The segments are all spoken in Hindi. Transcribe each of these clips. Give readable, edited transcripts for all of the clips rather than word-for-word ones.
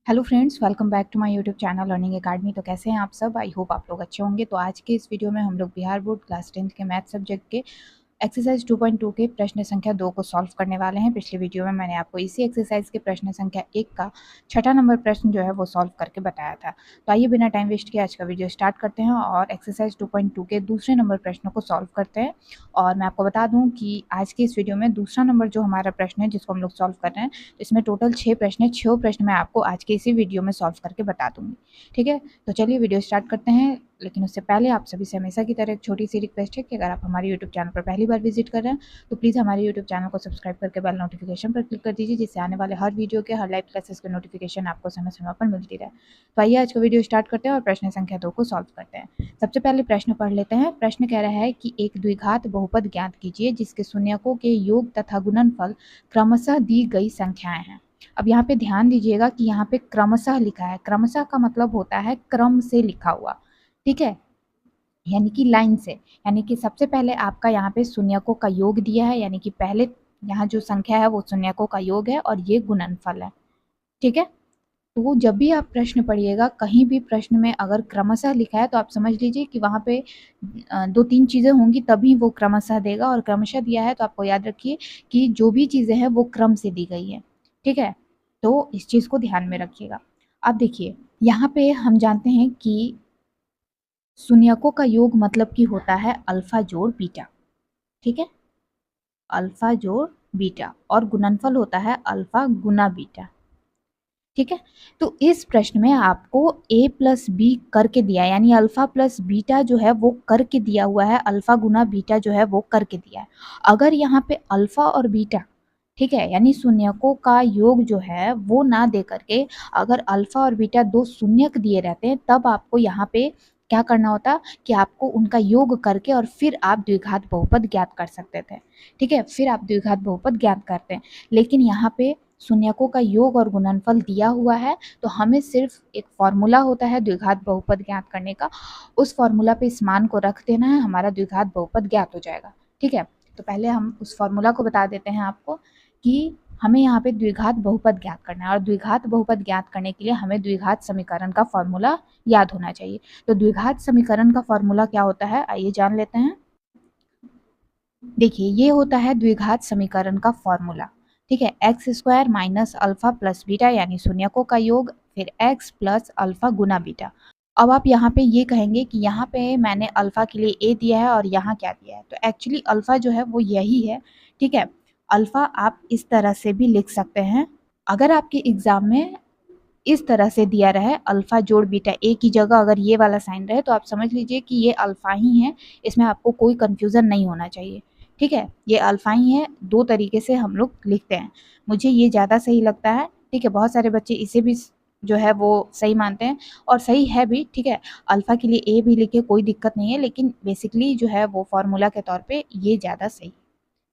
Hello friends, welcome back to my YouTube channel learning academy. तो कैसे हैं आप सब? आई होप आप लोग अच्छे होंगे। तो आज के इस वीडियो में हम लोग बिहार बोर्ड क्लास 10th के मैथ सब्जेक्ट के एक्सरसाइज 2.2 के प्रश्न संख्या 2 को सॉल्व करने वाले हैं। पिछले वीडियो में मैंने आपको इसी एक्सरसाइज के प्रश्न संख्या 1 का छठा नंबर प्रश्न जो है वो सॉल्व करके बताया था। तो आइए बिना टाइम वेस्ट किए आज का वीडियो स्टार्ट करते हैं और एक्सरसाइज 2.2 के दूसरे नंबर प्रश्न को सॉल्व करते हैं। और मैं आपको बता दूं कि आज के इस वीडियो में दूसरा नंबर जो हमारा प्रश्न है जिसको हम लोग सॉल्व कर रहे हैं, तो इसमें टोटल 6 प्रश्न है। 6 प्रश्न मैं आपको आज के इसी वीडियो में सॉल्व करके बता दूंगी। ठीक है, तो चलिए वीडियो स्टार्ट करते हैं। लेकिन उससे पहले आप सभी से हमेशा की तरह एक छोटी सी रिक्वेस्ट है कि अगर आप हमारे यूट्यूब चैनल पर पहली बार विजिट कर रहे हैं तो प्लीज़ हमारे यूट्यूब चैनल को सब्सक्राइब करके बेल नोटिफिकेशन पर क्लिक कर दीजिए, जिससे आने वाले हर वीडियो के हर लाइव क्लासेस के नोटिफिकेशन आपको समय समय पर मिलती रहे। तो आइए आज का वीडियो स्टार्ट करते हैं और प्रश्न संख्या 2 को सॉल्व करते हैं। सबसे पहले प्रश्न पढ़ लेते हैं। प्रश्न कह रहा है कि एक द्विघात बहुपद ज्ञात कीजिए जिसके शून्यकों के योग तथा गुणनफल क्रमशः दी गई संख्याएं हैं। अब यहाँ पे ध्यान दीजिएगा कि यहाँ पे क्रमशः लिखा है। क्रमशः का मतलब होता है क्रम से लिखा हुआ, ठीक है, यानी कि लाइन से। यानी कि सबसे पहले आपका यहाँ पे शून्यकों का योग दिया है, यानी कि पहले यहाँ जो संख्या है वो शून्यकों का योग है और ये गुणनफल है। ठीक है, तो जब भी आप प्रश्न पढ़िएगा, कहीं भी प्रश्न में अगर क्रमशः लिखा है तो आप समझ लीजिए कि वहाँ पे 2-3 चीज़ें होंगी तभी वो क्रमशः देगा। और क्रमशः दिया है तो आपको याद रखिए कि जो भी चीज़ें हैं वो क्रम से दी गई है। ठीक है, तो इस चीज़ को ध्यान में रखिएगा। अब देखिए, यहाँ पे हम जानते हैं कि शून्यकों का योग मतलब कि होता है अल्फा जोड़ बीटा। ठीक है, अल्फा जोड़ बीटा, और गुणनफल होता है अल्फा गुना बीटा। ठीक है, तो इस प्रश्न में आपको a प्लस बी करके दिया है, यानी अल्फा प्लस बीटा जो है वो करके दिया हुआ है, अल्फा गुना बीटा जो है वो करके दिया है। अगर यहाँ पे अल्फा और बीटा, ठीक है, यानी शून्यकों का योग जो है वो ना दे करके अगर अल्फा और बीटा दो शून्यक दिए रहते हैं, तब आपको यहाँ पे क्या करना होता कि आपको उनका योग करके और फिर आप द्विघात बहुपद ज्ञात कर सकते थे। ठीक है, फिर आप द्विघात बहुपद ज्ञात करते हैं। लेकिन यहाँ पे शून्यकों का योग और गुणनफल दिया हुआ है, तो हमें सिर्फ एक फॉर्मूला होता है द्विघात बहुपद ज्ञात करने का, उस फॉर्मूला पे इस मान को रख देना है, हमारा द्विघात बहुपद ज्ञात हो जाएगा। ठीक है, तो पहले हम उस फॉर्मूला को बता देते हैं आपको कि हमें यहाँ पे द्विघात बहुपद ज्ञात करना है, और द्विघात बहुपद ज्ञात करने के लिए हमें द्विघात समीकरण का फॉर्मूला याद होना चाहिए। तो द्विघात समीकरण का फॉर्मूला क्या होता है, आइए जान लेते हैं। देखिए, ये होता है द्विघात समीकरण का फॉर्मूला। ठीक है, x square minus alpha plus beta, यानी शून्यकों का योग, फिर एक्स प्लस अल्फा गुना बीटा। अब आप यहाँ पे ये कहेंगे कि यहाँ पे मैंने अल्फा के लिए ए दिया है और यहाँ क्या दिया है, तो एक्चुअली अल्फा जो है वो यही है। ठीक है, अल्फा आप इस तरह से भी लिख सकते हैं। अगर आपके एग्जाम में इस तरह से दिया रहे अल्फा जोड़ बीटा, ए की जगह अगर ये वाला साइन रहे, तो आप समझ लीजिए कि ये अल्फा ही है, इसमें आपको कोई कंफ्यूजन नहीं होना चाहिए। ठीक है, ये अल्फा ही है। दो तरीके से हम लोग लिखते हैं, मुझे ये ज़्यादा सही लगता है। ठीक है, बहुत सारे बच्चे इसे भी जो है वो सही मानते हैं और सही है भी। ठीक है, अल्फा के लिए ए भी लिखे कोई दिक्कत नहीं है, लेकिन बेसिकली जो है वो फॉर्मूला के तौर पे ये ज़्यादा सही।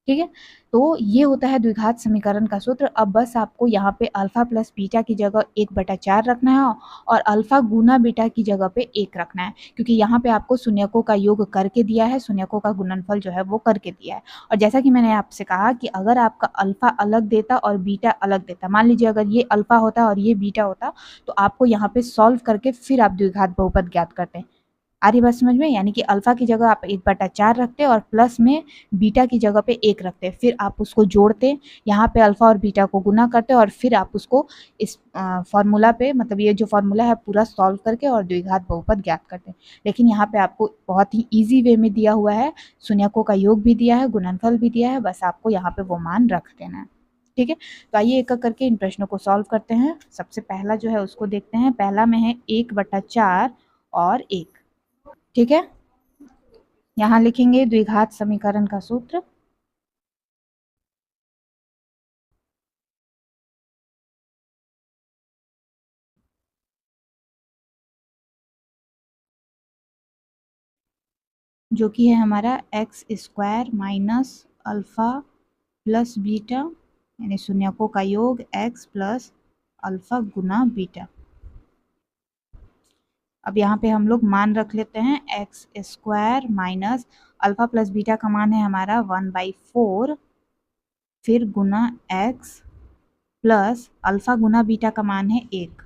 ठीक है, तो ये होता है द्विघात समीकरण का सूत्र। अब बस आपको यहाँ पे अल्फा प्लस बीटा की जगह 1/4 रखना है और अल्फा गुना बीटा की जगह पे 1 रखना है, क्योंकि यहाँ पे आपको शून्यकों का योग करके दिया है, शून्यकों का गुणनफल जो है वो करके दिया है। और जैसा कि मैंने आपसे कहा कि अगर आपका अल्फा अलग देता और बीटा अलग देता, मान लीजिए अगर ये अल्फा होता और ये बीटा होता, तो आपको यहाँ पे सॉल्व करके फिर आप द्विघात बहुपद ज्ञात करते हैं। आ रही बात समझ में? यानी कि अल्फा की जगह आप 1/4 रखते और प्लस में बीटा की जगह पे 1 रखते, फिर आप उसको जोड़ते, यहाँ पे अल्फा और बीटा को गुना करते और फिर आप उसको इस फॉर्मूला पे, मतलब ये जो फॉर्मूला है पूरा सॉल्व करके और द्विघात बहुपद ज्ञात करते हैं। लेकिन यहाँ पे आपको बहुत ही ईजी वे में दिया हुआ है, शून्यकों का योग भी दिया है, गुणनफल भी दिया है, बस आपको यहाँ पे वो मान रख देना है। ठीक है, तो आइए एक एक करके इन प्रश्नों को सॉल्व करते हैं। सबसे पहला जो है उसको देखते हैं। पहला में है 1/4 और 1। ठीक है, यहाँ लिखेंगे द्विघात समीकरण का सूत्र। जो कि है हमारा x square minus alpha plus beta, यानी शून्यकों का योग एक्स प्लस अल्फा गुना बीटा। अब यहाँ पे हम लोग मान रख लेते हैं, x square minus alpha plus beta का मान है हमारा 1/4, फिर गुना एक्स प्लस अल्फा गुना बीटा का मान है 1।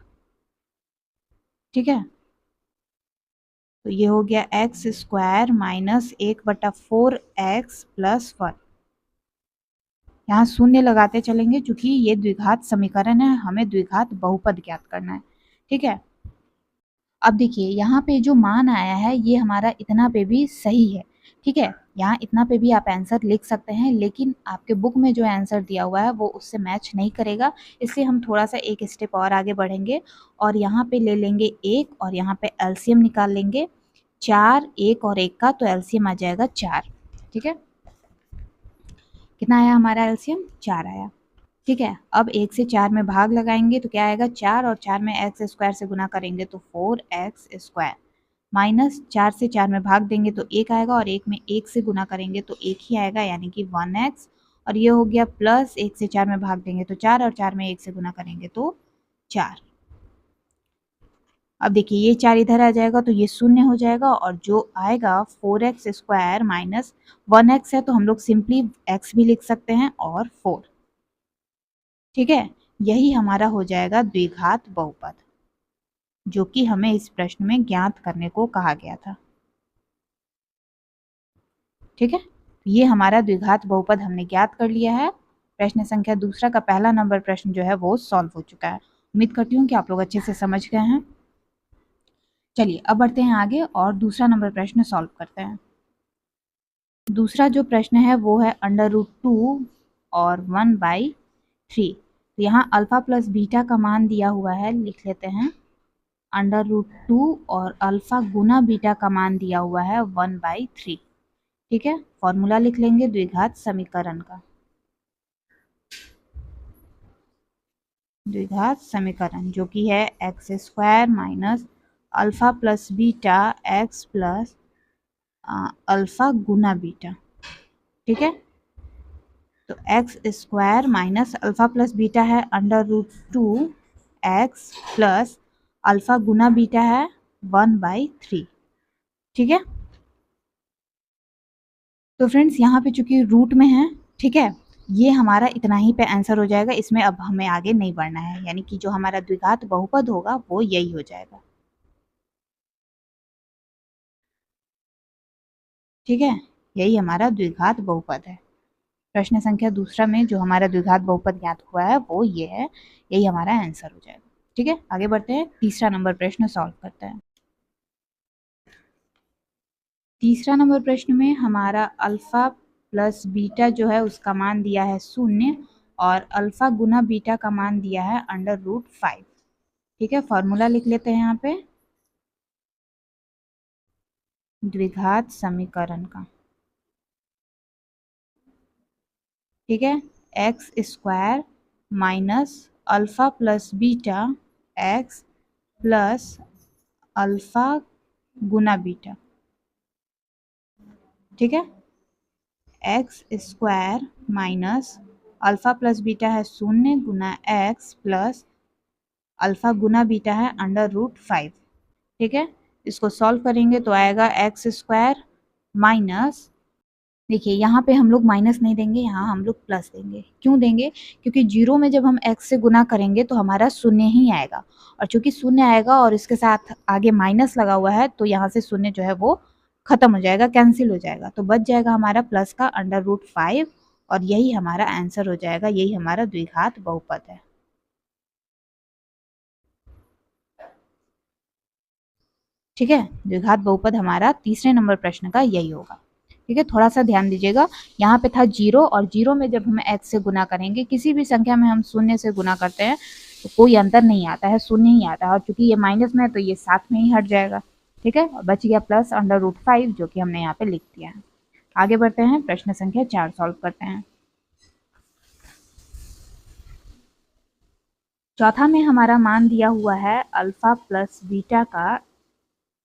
ठीक है, तो ये हो गया एक्स स्क्वायर माइनस 1/4x+1। यहाँ शून्य लगाते चलेंगे क्योंकि ये द्विघात समीकरण है, हमें द्विघात बहुपद ज्ञात करना है। ठीक है, अब देखिए यहाँ पे जो मान आया है ये हमारा इतना पे भी सही है। ठीक है, यहाँ इतना पे भी आप आंसर लिख सकते हैं, लेकिन आपके बुक में जो आंसर दिया हुआ है वो उससे मैच नहीं करेगा, इसलिए हम थोड़ा सा एक स्टेप और आगे बढ़ेंगे और यहाँ पे ले लेंगे 1 और यहाँ पे एलसीएम निकाल लेंगे 4, 1 और 1 का, तो एलसीएम आ जाएगा 4। ठीक है, कितना आया हमारा एलसीएम? 4 आया। ठीक है, अब 1 से 4 में भाग लगाएंगे तो क्या आएगा? 4 और 4 में एक्स स्क्वायर से गुना करेंगे तो 4x² माइनस 4 से 4 में भाग देंगे तो 1 आएगा और 1 में 1 से गुना करेंगे तो 1 ही आएगा, यानी कि 1x। और ये हो गया प्लस 1 से 4 में भाग देंगे तो 4 और 4 में 1 से गुना करेंगे तो 4। अब देखिए ये 4 इधर आ जाएगा तो ये शून्य हो जाएगा और जो आएगा 4x² माइनस 1x है तो हम लोग सिंपली x भी लिख सकते हैं और 4। ठीक है, यही हमारा हो जाएगा द्विघात बहुपद, जो कि हमें इस प्रश्न में ज्ञात करने को कहा गया था। ठीक है, ये हमारा द्विघात बहुपद हमने ज्ञात कर लिया है। प्रश्न संख्या दूसरा का पहला नंबर प्रश्न जो है वो सॉल्व हो चुका है। उम्मीद करती हूँ कि आप लोग अच्छे से समझ गए हैं। चलिए अब बढ़ते हैं आगे और दूसरा नंबर प्रश्न सॉल्व करते हैं। दूसरा जो प्रश्न है वो है √2 और 1/3। तो यहाँ अल्फा प्लस बीटा का मान दिया हुआ है, लिख लेते हैं √2 और अल्फा गुना बीटा का मान दिया हुआ है 1/3। ठीक है, फॉर्मूला लिख लेंगे द्विघात समीकरण का। द्विघात समीकरण जो कि है x² minus alpha plus beta x plus alpha गुना बीटा। ठीक है, तो x² minus alpha plus beta है √2x प्लस अल्फा गुना बीटा है 1/3। ठीक है, तो फ्रेंड्स यहाँ पे चूंकि रूट में है, ठीक है, ये हमारा इतना ही पे आंसर हो जाएगा, इसमें अब हमें आगे नहीं बढ़ना है, यानी कि जो हमारा द्विघात बहुपद होगा वो यही हो जाएगा। ठीक है, यही हमारा द्विघात बहुपद है। प्रश्न संख्या दूसरा में जो हमारा द्विघात बहुपद ज्ञात हुआ है वो ये है, यही हमारा आंसर हो जाएगा। ठीक है, आगे बढ़ते हैं, तीसरा नंबर प्रश्न सॉल्व करते हैं। तीसरा नंबर प्रश्न में हमारा अल्फा प्लस बीटा जो है उसका मान दिया है 0 और अल्फा गुना बीटा का मान दिया है √5। ठीक है, फॉर्मूला लिख लेते हैं यहाँ पे द्विघात समीकरण का। ठीक है, x² minus alpha plus beta x plus alpha गुना बीटा। ठीक है, x² minus alpha plus beta है 0 गुना x प्लस अल्फा गुना बीटा है √5। ठीक है, इसको सॉल्व करेंगे तो आएगा x² माइनस, देखिए यहाँ पे हम लोग माइनस नहीं देंगे, यहाँ हम लोग प्लस देंगे। क्यों देंगे? क्योंकि 0 में जब हम x से गुना करेंगे तो हमारा शून्य ही आएगा, और चूंकि शून्य आएगा और इसके साथ आगे माइनस लगा हुआ है तो यहाँ से शून्य जो है वो खत्म हो जाएगा, कैंसिल हो जाएगा, तो बच जाएगा हमारा प्लस का √5 और यही हमारा आंसर हो जाएगा, यही हमारा द्विघात बहुपद है। ठीक है, द्विघात बहुपद हमारा तीसरे नंबर प्रश्न का यही होगा। ठीक है, थोड़ा सा ध्यान दीजिएगा, यहाँ पे था 0 और 0 में जब हम x से गुना करेंगे, किसी भी संख्या में हम शून्य से गुना करते हैं तो कोई अंतर नहीं आता है, शून्य ही आता है, और चूंकि ये माइनस में है तो ये साथ में ही हट जाएगा। ठीक है, और बच गया प्लस √5 जो कि हमने यहाँ पे लिख दिया है। आगे बढ़ते हैं, प्रश्न संख्या 4 सॉल्व करते हैं। चौथा में हमारा मान दिया हुआ है अल्फा प्लस बीटा का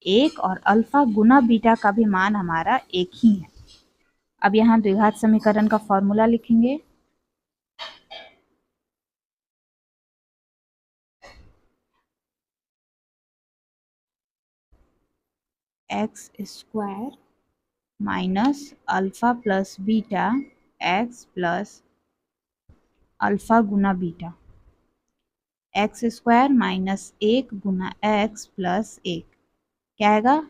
1 और अल्फा गुना बीटा का भी मान हमारा 1 ही है। अब यहाँ द्विघात समीकरण का फॉर्मूला लिखेंगे। x² minus alpha plus beta x plus alpha गुना बीटा। ठीक है, x² minus alpha plus beta x plus alpha गुना बीटा। एक्स स्क्वायर माइनस 1 गुना एक्स प्लस 1 क्या आएगा,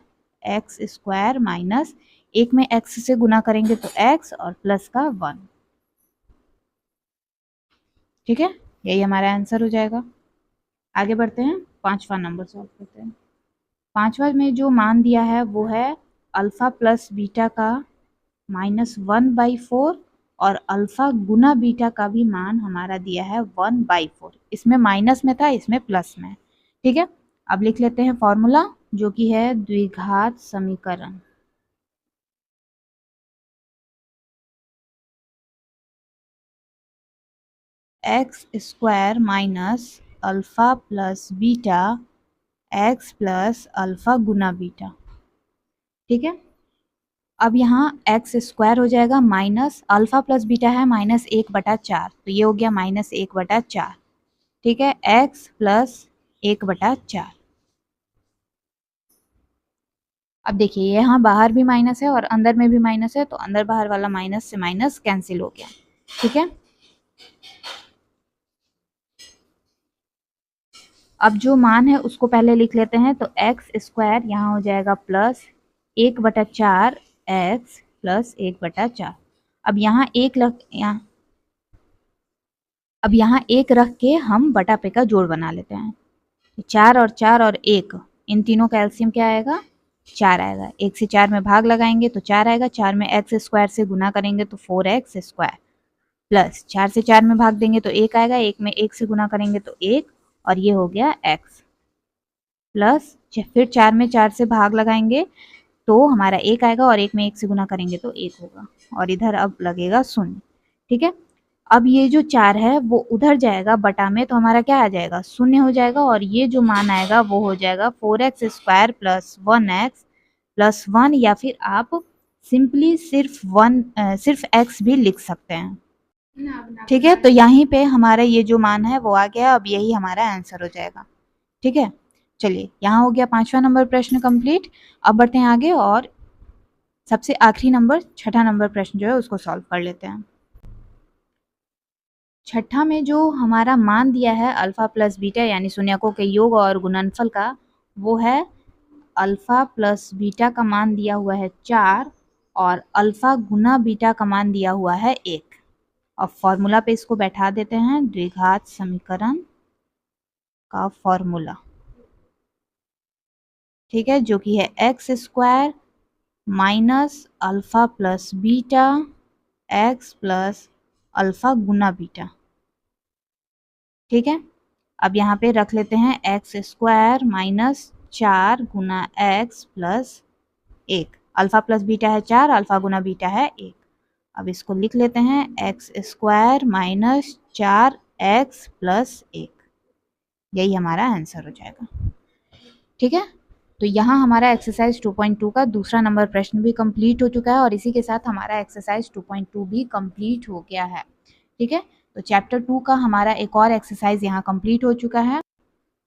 एक्स स्क्वायर माइनस 1 में एक्स से गुना करेंगे तो एक्स और प्लस का 1। ठीक है, यही हमारा आंसर हो जाएगा। आगे बढ़ते हैं, 5वां नंबर सॉल्व करते हैं। 5वां में जो मान दिया है वो है अल्फा प्लस बीटा का -1/4 और अल्फा गुना बीटा का भी मान हमारा दिया है 1/4। इसमें माइनस में था, इसमें प्लस में। ठीक है, अब लिख लेते हैं फॉर्मूला जो कि है द्विघात समीकरण। X square minus alpha plus beta x plus alpha गुना बीटा। ठीक है, अब यहाँ एक्स स्क्वायर हो जाएगा माइनस अल्फा प्लस बीटा है -1/4, तो ये हो गया -1/4। ठीक है, एक्स प्लस 1/4। अब देखिए यहाँ बाहर भी माइनस है और अंदर में भी माइनस है, तो अंदर बाहर वाला माइनस से माइनस कैंसिल हो गया। ठीक है, अब जो मान है उसको पहले लिख लेते हैं। तो एक्स स्क्वायर यहाँ हो जाएगा प्लस 1/4 एक्स प्लस 1/4। अब यहाँ एक रख के हम बटा पे का जोड़ बना लेते हैं। 4 और 4 और 1, इन तीनों का एलसीएम क्या आएगा, 4 आएगा। 1 से 4 में भाग लगाएंगे तो 4 आएगा। 4 में एक्स स्क्वायर से गुना करेंगे तो 4x स्क्वायर, प्लस 4 से 4 में भाग देंगे तो 1 आएगा। 1 में 1 से गुना करेंगे तो 1, और ये हो गया x, प्लस फिर 4 में 4 से भाग लगाएंगे तो हमारा 1 आएगा, और 1 में 1 से गुना करेंगे तो 1 होगा, और इधर अब लगेगा 0। ठीक है, अब ये जो 4 है वो उधर जाएगा बटा में, तो हमारा क्या आ जाएगा, 0 हो जाएगा, और ये जो मान आएगा वो हो जाएगा 4x square plus 1x plus 1, या फिर आप सिंपली सिर्फ x भी लिख सकते हैं। ठीक है, तो यहीं पे हमारा ये जो मान है वो आ गया। अब यही हमारा आंसर हो जाएगा। ठीक है, चलिए यहाँ हो गया 5वां नंबर प्रश्न कंप्लीट। अब बढ़ते हैं आगे और सबसे आखिरी नंबर 6ठा नंबर प्रश्न जो है उसको सॉल्व कर लेते हैं। 6ठा में जो हमारा मान दिया है अल्फा प्लस बीटा यानी शून्यकों के योग और गुणनफल का, वो है अल्फा प्लस बीटा का मान दिया हुआ है 4 और अल्फा गुना बीटा का मान दिया हुआ है 1। अब फॉर्मूला पे इसको बैठा देते हैं, द्विघात समीकरण का फॉर्मूला। ठीक है, जो कि है x square minus alpha plus beta x plus alpha गुना बीटा। ठीक है, अब यहाँ पे रख लेते हैं एक्स स्क्वायर माइनस 4 गुना x plus 1। Alpha plus beta है 4, अल्फा गुना बीटा है 1। अब इसको लिख लेते हैं x square minus 4 x plus 1। यही हमारा आंसर हो जाएगा। ठीक है, तो यहाँ हमारा एक्सरसाइज 2.2 का दूसरा नंबर प्रश्न भी कंप्लीट हो चुका है, और इसी के साथ हमारा एक्सरसाइज 2.2 भी कंप्लीट हो गया है। ठीक है, तो चैप्टर 2 का हमारा एक और एक्सरसाइज यहाँ कंप्लीट हो चुका है।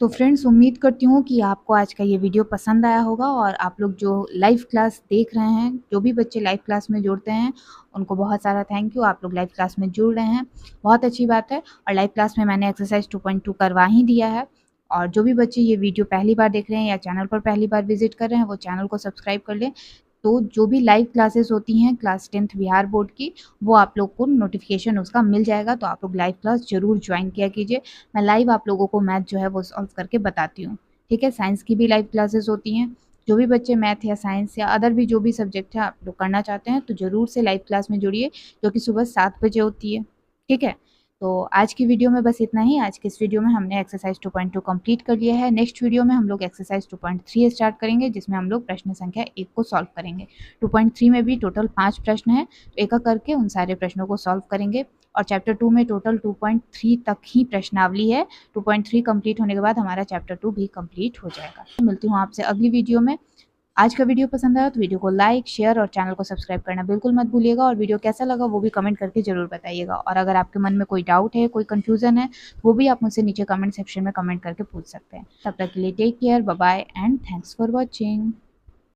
तो फ्रेंड्स, उम्मीद करती हूँ कि आपको आज का ये वीडियो पसंद आया होगा, और आप लोग जो लाइव क्लास देख रहे हैं, जो भी बच्चे लाइव क्लास में जुड़ते हैं उनको बहुत सारा थैंक यू। आप लोग लाइव क्लास में जुड़ रहे हैं, बहुत अच्छी बात है। और लाइव क्लास में मैंने एक्सरसाइज 2.2 करवा ही दिया है। और जो भी बच्चे ये वीडियो पहली बार देख रहे हैं या चैनल पर पहली बार विजिट कर रहे हैं, वो चैनल को सब्सक्राइब कर लें। तो जो भी लाइव क्लासेस होती हैं क्लास 10th बिहार बोर्ड की, वो आप लोग को नोटिफिकेशन उसका मिल जाएगा। तो आप लोग लाइव क्लास ज़रूर ज्वाइन किया कीजिए। मैं लाइव आप लोगों को मैथ जो है वो सॉल्व करके बताती हूँ। ठीक है, साइंस की भी लाइव क्लासेस होती हैं। जो भी बच्चे मैथ या साइंस या अदर भी जो भी सब्जेक्ट है आप लोग करना चाहते हैं, तो ज़रूर से लाइव क्लास में जुड़िए, जो कि सुबह 7 बजे होती है। ठीक है, तो आज की वीडियो में बस इतना ही। आज की इस वीडियो में हमने एक्सरसाइज 2.2 कंप्लीट कर लिया है। नेक्स्ट वीडियो में हम लोग एक्सरसाइज 2.3 स्टार्ट करेंगे, जिसमें हम लोग प्रश्न संख्या 1 को सॉल्व करेंगे। 2.3 में भी टोटल 5 प्रश्न हैं, तो एक एक करके उन सारे प्रश्नों को सॉल्व करेंगे। और चैप्टर 2 में टोटल 2.3 तक ही प्रश्नावली है। 2.3 कंप्लीट होने के बाद हमारा चैप्टर 2 भी कंप्लीट हो जाएगा। मिलती हूँ आपसे अगली वीडियो में। आज का वीडियो पसंद आया तो वीडियो को लाइक, शेयर और चैनल को सब्सक्राइब करना बिल्कुल मत भूलिएगा। और वीडियो कैसा लगा वो भी कमेंट करके ज़रूर बताइएगा। और अगर आपके मन में कोई डाउट है, कोई कन्फ्यूज़न है, वो भी आप मुझसे नीचे कमेंट सेक्शन में कमेंट करके पूछ सकते हैं। तब तक के लिए take care, bye bye and thanks for watching.